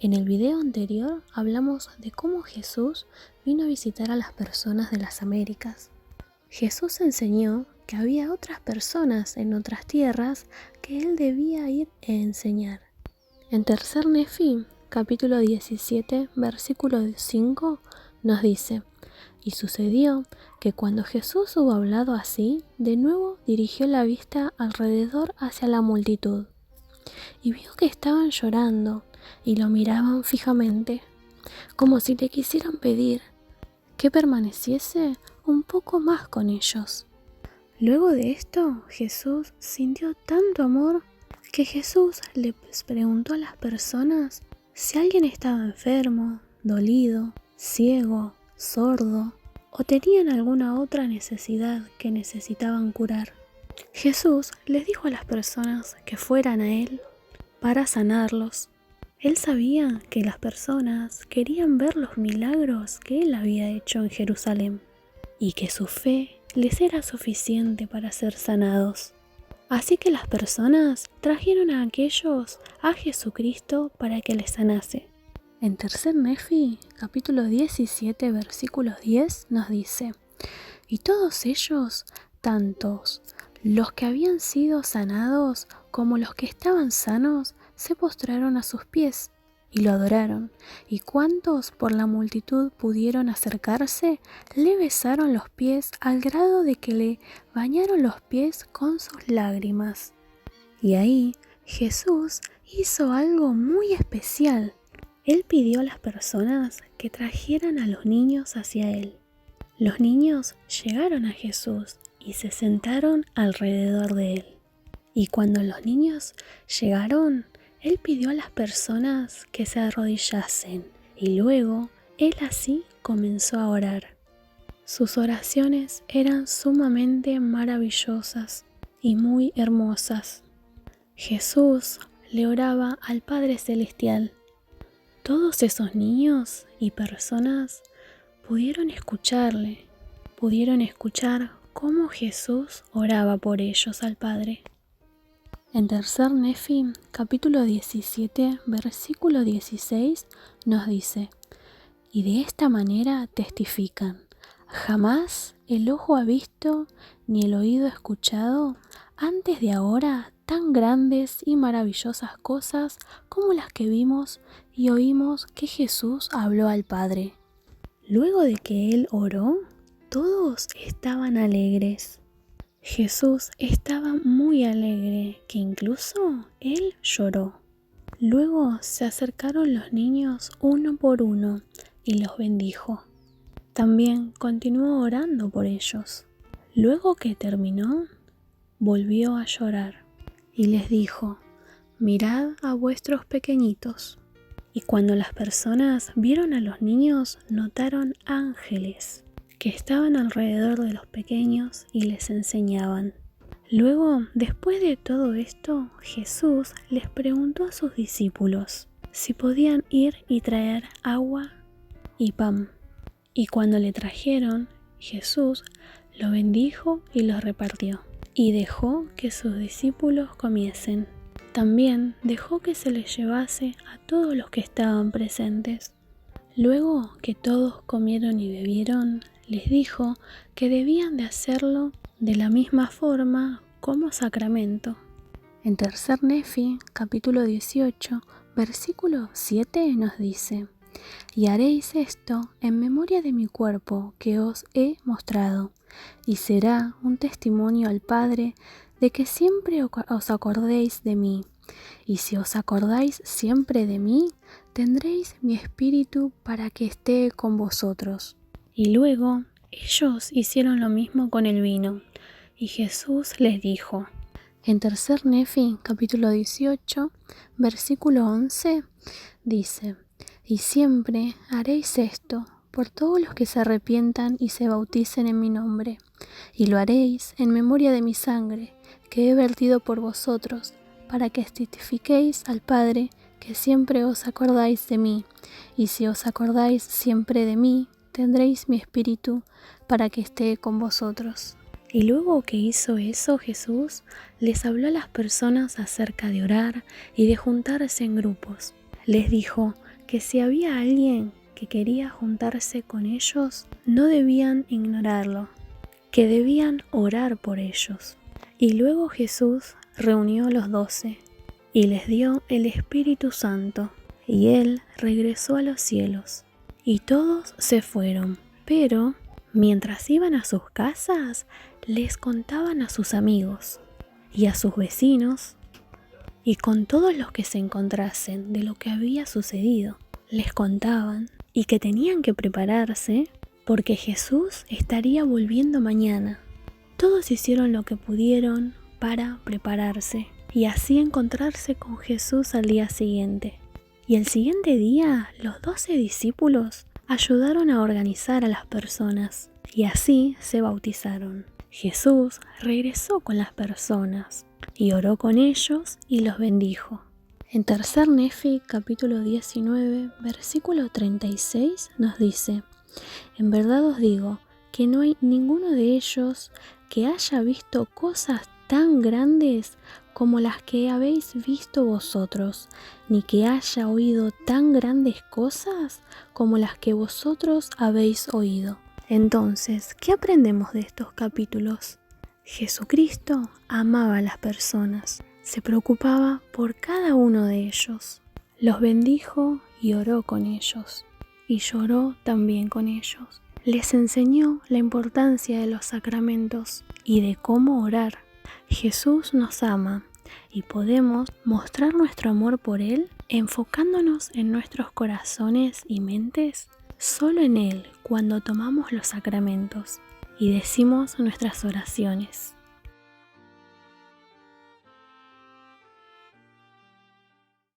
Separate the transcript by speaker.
Speaker 1: En el video anterior hablamos de cómo Jesús vino a visitar a las personas de las Américas. Jesús enseñó que había otras personas en otras tierras que él debía ir a enseñar. En Tercer Nefi, capítulo 17, versículo 5, nos dice: Y sucedió que cuando Jesús hubo hablado así, de nuevo dirigió la vista alrededor hacia la multitud, y vio que estaban llorando y lo miraban fijamente, como si le quisieran pedir que permaneciese un poco más con ellos. Luego de esto, Jesús sintió tanto amor que Jesús les preguntó a las personas si alguien estaba enfermo, dolido, ciego, sordo o tenían alguna otra necesidad que necesitaban curar. Jesús les dijo a las personas que fueran a Él para sanarlos. Él sabía que las personas querían ver los milagros que Él había hecho en Jerusalén y que su fe les era suficiente para ser sanados. Así que las personas trajeron a aquellos a Jesucristo para que les sanase. En Tercer Nefi, capítulo 17, versículo 10, nos dice: Y todos ellos, tantos los que habían sido sanados como los que estaban sanos, se postraron a sus pies y lo adoraron, y cuantos por la multitud pudieron acercarse, le besaron los pies al grado de que le bañaron los pies con sus lágrimas. Y ahí Jesús hizo algo muy especial. Él pidió a las personas que trajeran a los niños hacia Él. Los niños llegaron a Jesús y se sentaron alrededor de Él. Y cuando los niños llegaron, Él pidió a las personas que se arrodillasen y luego Él así comenzó a orar. Sus oraciones eran sumamente maravillosas y muy hermosas. Jesús le oraba al Padre Celestial. Todos esos niños y personas pudieron escucharle, pudieron escuchar cómo Jesús oraba por ellos al Padre. En Tercer Nefi, capítulo 17, versículo 16, nos dice: Y de esta manera testifican: jamás el ojo ha visto ni el oído escuchado antes de ahora tan grandes y maravillosas cosas como las que vimos y oímos que Jesús habló al Padre. Luego de que Él oró, todos estaban alegres. Jesús estaba muy alegre, que incluso Él lloró. Luego se acercaron los niños uno por uno y los bendijo. También continuó orando por ellos. Luego que terminó, volvió a llorar y les dijo: Mirad a vuestros pequeñitos. Y cuando las personas vieron a los niños, notaron ángeles que estaban alrededor de los pequeños y les enseñaban. Luego, después de todo esto, Jesús les preguntó a sus discípulos si podían ir y traer agua y pan. Y cuando le trajeron, Jesús lo bendijo y los repartió, y dejó que sus discípulos comiesen. También dejó que se les llevase a todos los que estaban presentes. Luego que todos comieron y bebieron, les dijo que debían de hacerlo de la misma forma como sacramento. En Tercer Nefi, capítulo 18, versículo 7 nos dice: Y haréis esto en memoria de mi cuerpo que os he mostrado, y será un testimonio al Padre de que siempre os acordéis de mí. Y si os acordáis siempre de mí, tendréis mi espíritu para que esté con vosotros. Y luego ellos hicieron lo mismo con el vino. Y Jesús les dijo. En Tercer Nefi, capítulo 18, versículo 11, dice: Y siempre haréis esto por todos los que se arrepientan y se bauticen en mi nombre. Y lo haréis en memoria de mi sangre, que he vertido por vosotros, para que testifiquéis al Padre que siempre os acordáis de mí. Y si os acordáis siempre de mí, tendréis mi espíritu para que esté con vosotros. Y luego que hizo eso, Jesús les habló a las personas acerca de orar y de juntarse en grupos. Les dijo que si había alguien que quería juntarse con ellos, no debían ignorarlo, que debían orar por ellos. Y luego Jesús reunió a los 12 y les dio el Espíritu Santo, y Él regresó a los cielos. Y todos se fueron, pero mientras iban a sus casas, les contaban a sus amigos y a sus vecinos y con todos los que se encontrasen de lo que había sucedido. Les contaban y que tenían que prepararse porque Jesús estaría volviendo mañana. Todos hicieron lo que pudieron para prepararse y así encontrarse con Jesús al día siguiente. Y el siguiente día, los 12 discípulos ayudaron a organizar a las personas y así se bautizaron. Jesús regresó con las personas y oró con ellos y los bendijo. En Tercer Nefi, capítulo 19, versículo 36, nos dice: En verdad os digo que no hay ninguno de ellos que haya visto cosas tan grandes como las que habéis visto vosotros, ni que haya oído tan grandes cosas como las que vosotros habéis oído. Entonces, ¿qué aprendemos de estos capítulos? Jesucristo amaba a las personas, se preocupaba por cada uno de ellos, los bendijo y oró con ellos, y lloró también con ellos. Les enseñó la importancia de los sacramentos y de cómo orar. Jesús nos ama y podemos mostrar nuestro amor por Él enfocándonos en nuestros corazones y mentes solo en Él cuando tomamos los sacramentos y decimos nuestras oraciones.